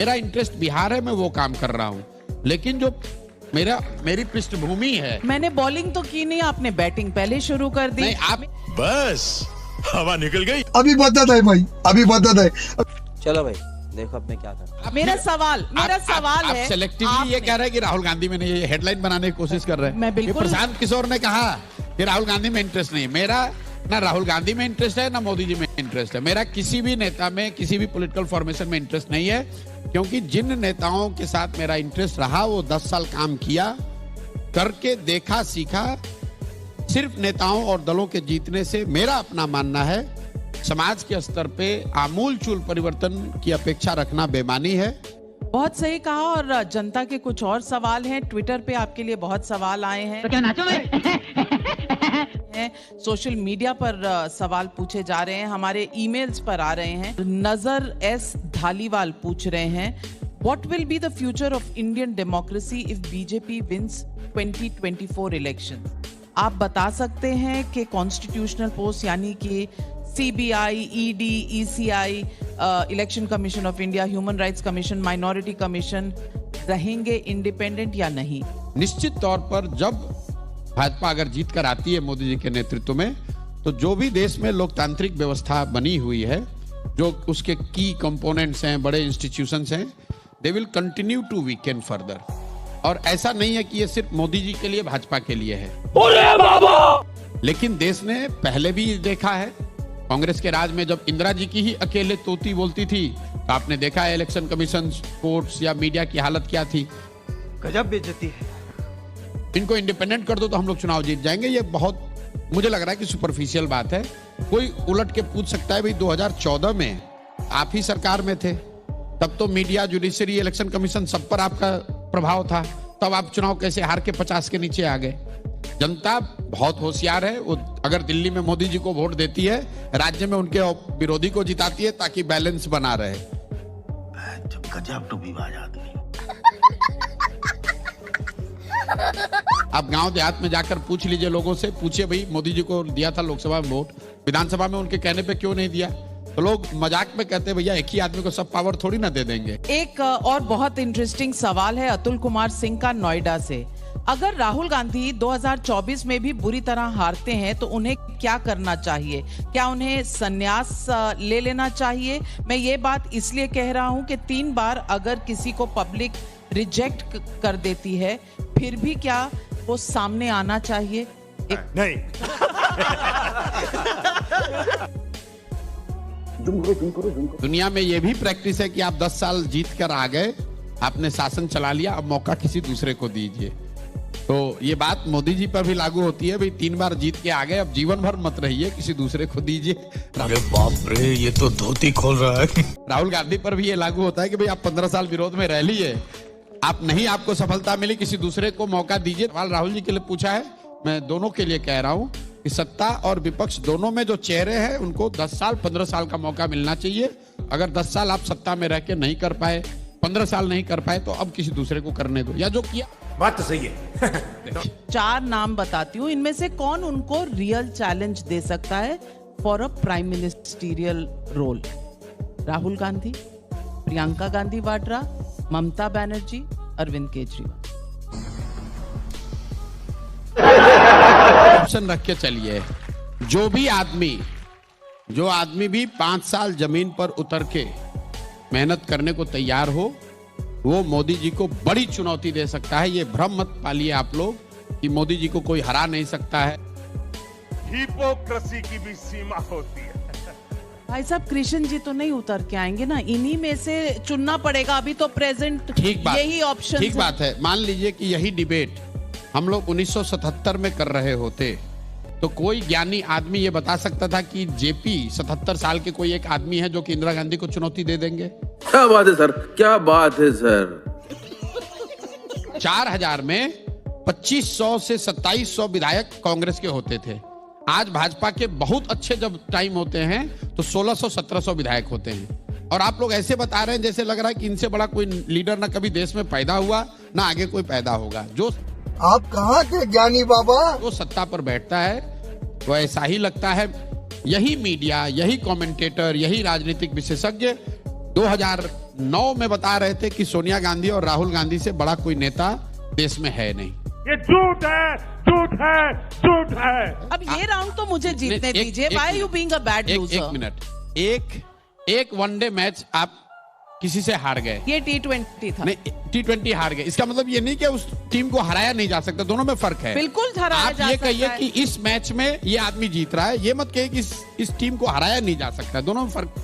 मेरा इंटरेस्ट बिहार है, मैं वो काम कर रहा हूँ, लेकिन जो मेरी पृष्ठभूमि है। मैंने बॉलिंग तो की नहीं, आपने बैटिंग पहले शुरू कर दी। नहीं, आप बस हवा निकल गई। अभी बदत है भाई, अभी बदत है। चलो भाई देखो अब मैं क्या कर। मेरा सवाल आप है, सेलेक्टिवली ये कह रहे हैं कि राहुल गांधी में नहीं, ये हेडलाइन बनाने की कोशिश कर रहे हैं। मैं बिल्कुल- प्रशांत किशोर ने कहा कि राहुल गांधी में इंटरेस्ट नहीं है। मेरा ना राहुल गांधी में इंटरेस्ट है, ना मोदी जी में इंटरेस्ट है। मेरा किसी भी नेता में, किसी भी पॉलिटिकल फॉर्मेशन में इंटरेस्ट नहीं है, क्योंकि जिन नेताओं के साथ मेरा इंटरेस्ट रहा वो 10 साल काम किया, करके देखा, सीखा। सिर्फ नेताओं और दलों के जीतने से मेरा अपना मानना है समाज के स्तर पे आमूलचूल परिवर्तन की अपेक्षा रखना बेमानी है। बहुत सही कहा। और जनता के कुछ और सवाल हैं। ट्विटर पे आपके लिए बहुत सवाल आए हैं। तो क्या नाचो सोशल मीडिया पर सवाल पूछे जा रहे हैं, हमारे ईमेल्स पर आ रहे हैं। नजर एस धालीवाल पूछ रहे हैं, what will be the future of Indian democracy if BJP wins 2024 election? आप बता सकते हैं कि कॉन्स्टिट्यूशनल पोस्ट यानी कि CBI, ED, ECI, election commission of India, human rights commission, minority commission रहेंगे इंडिपेंडेंट या नहीं? निश्चित तौर पर जब भाजपा अगर जीत कर आती है मोदी जी के नेतृत्व में, तो जो भी देश में लोकतांत्रिक व्यवस्था बनी हुई है, जो उसके की कंपोनेंट्स हैं, बड़े इंस्टीट्यूशंस हैं, they will continue to weaken further. और ऐसा नहीं है कि ये सिर्फ मोदी जी के लिए, भाजपा के लिए है। लेकिन देश ने पहले भी देखा है, कांग्रेस के राज में जब इंदिरा जी की ही अकेले तोती बोलती थी, तो आपने देखा है इलेक्शन कमीशन, कोर्ट्स या मीडिया की हालत क्या थी। गजब बेइज्जती है। इनको इंडिपेंडेंट कर दो तो हम लोग चुनाव जीत जाएंगे। ये बहुत, मुझे लग रहा है कि सुपरफिशियल बात है। कोई उलट के पूछ सकता है, भाई 2014 में आप ही सरकार में थे, तब तो मीडिया, जुडिशरी, इलेक्शन कमीशन सब पर आपका प्रभाव था, तब आप चुनाव कैसे हार के 50 के नीचे आ गए? जनता बहुत होशियार है। वो अगर दिल्ली में मोदी जी को वोट देती है, राज्य में उनके विरोधी को जिताती है, ताकि बैलेंस बना रहे। गजब टूबीबाज आदमी। आप गांव देहात में जाकर पूछ लीजिए लोगों से, पूछिए भाई मोदी जी को दिया था लोकसभा में वोट, विधानसभा में उनके कहने पे क्यों नहीं दिया? तो लोग मजाक में कहते हैं भैया एक ही आदमी को सब पावर थोड़ी ना दे देंगे। एक और बहुत इंटरेस्टिंग सवाल है अतुल कुमार सिंह का नोएडा से। अगर राहुल गांधी 2024 में भी बुरी तरह हारते हैं तो उन्हें क्या करना चाहिए? क्या उन्हें संन्यास ले लेना चाहिए? मैं ये बात इसलिए कह रहा हूं कि 3 बार अगर किसी को पब्लिक रिजेक्ट कर देती है, फिर भी क्या वो सामने आना चाहिए? नहीं। दुनिया में ये भी प्रैक्टिस है कि आप 10 साल जीत कर आ गए, आपने शासन चला लिया, अब मौका किसी दूसरे को दीजिए। तो ये बात मोदी जी पर भी लागू होती है, भाई 3 बार जीत के आ गए, अब जीवन भर मत रहिए, किसी दूसरे को दीजिए। अरे बाप रे, ये तो धोती खोल रहा है। राहुल गांधी पर भी ये लागू होता है कि भाई आप 15 साल विरोध में रह लिए, आप नहीं, आपको सफलता मिली, किसी दूसरे को मौका दीजिए। सवाल राहुल जी के लिए पूछा है, मैं दोनों के लिए कह रहा हूं कि सत्ता और विपक्ष दोनों में जो चेहरे हैं उनको 10 साल 15 साल का मौका मिलना चाहिए। अगर 10 साल आप सत्ता में रह के नहीं कर पाए, 15 साल नहीं कर पाए, तो अब किसी दूसरे को करने दो, या जो किया। बात तो सही है। 4 नाम बताती हूँ, इनमें से कौन उनको रियल चैलेंज दे सकता है for a prime ministerial role? Rahul Gandhi, Priyanka Gandhi Vadra, Mamata Banerjee, Arvind Kejriwal. Option रख के चलिए। जो आदमी भी 5 साल जमीन पर उतर के मेहनत करने को तैयार हो, वो मोदी जी को बड़ी चुनौती दे सकता है। ये भ्रम मत पालिए आप लोग कि मोदी जी को कोई हरा नहीं सकता है। हिपोक्रेसी की भी सीमा होती है। भाई साहब, कृष्ण जी तो नहीं उतर के आएंगे ना, इन्हीं में से चुनना पड़ेगा। अभी तो प्रेजेंट ठीक बात, यही ऑप्शन, ठीक बात है। मान लीजिए कि यही डिबेट हम लोग 1977 में कर रहे होते, तो कोई ज्ञानी आदमी ये बता सकता था कि जेपी 77 साल के कोई एक आदमी है जो कि इंदिरा गांधी को चुनौती दे देंगे। क्या बात है सर, क्या बात है सर। 4000 में 2500 से 2700 विधायक कांग्रेस के होते थे। आज भाजपा के बहुत अच्छे जब टाइम होते हैं तो 1600-1700 विधायक होते हैं। और आप लोग ऐसे बता रहे हैं जैसे लग रहा है कि इनसे बड़ा कोई लीडर ना कभी देश में पैदा हुआ, ना आगे कोई पैदा होगा। जो आप कहाँ के ज्ञानी बाबा? वो सत्ता पर बैठता है तो ऐसा ही लगता है। यही मीडिया, यही कमेंटेटर, यही राजनीतिक विशेषज्ञ 2009 में बता रहे थे कि सोनिया गांधी और राहुल गांधी से बड़ा कोई नेता देश में है नहीं। ये झूठ है, झूठ है, झूठ है। अब ये राउंड तो मुझे जीतने दीजिए। Why you being a bad loser? एक मिनट, एक वनडे मैच आप किसी से हार गए। ये T20 था। नहीं, T20 हार गए, इसका मतलब ये नहीं कि उस टीम को हराया नहीं जा सकता, दोनों में फर्क है। बिल्कुल हराया आप जा ये सकता कहिए है। कि इस मैच में ये आदमी जीत रहा है, ये मत कहिए कि इस टीम को हराया नहीं जा सकता, दोनों में फर्क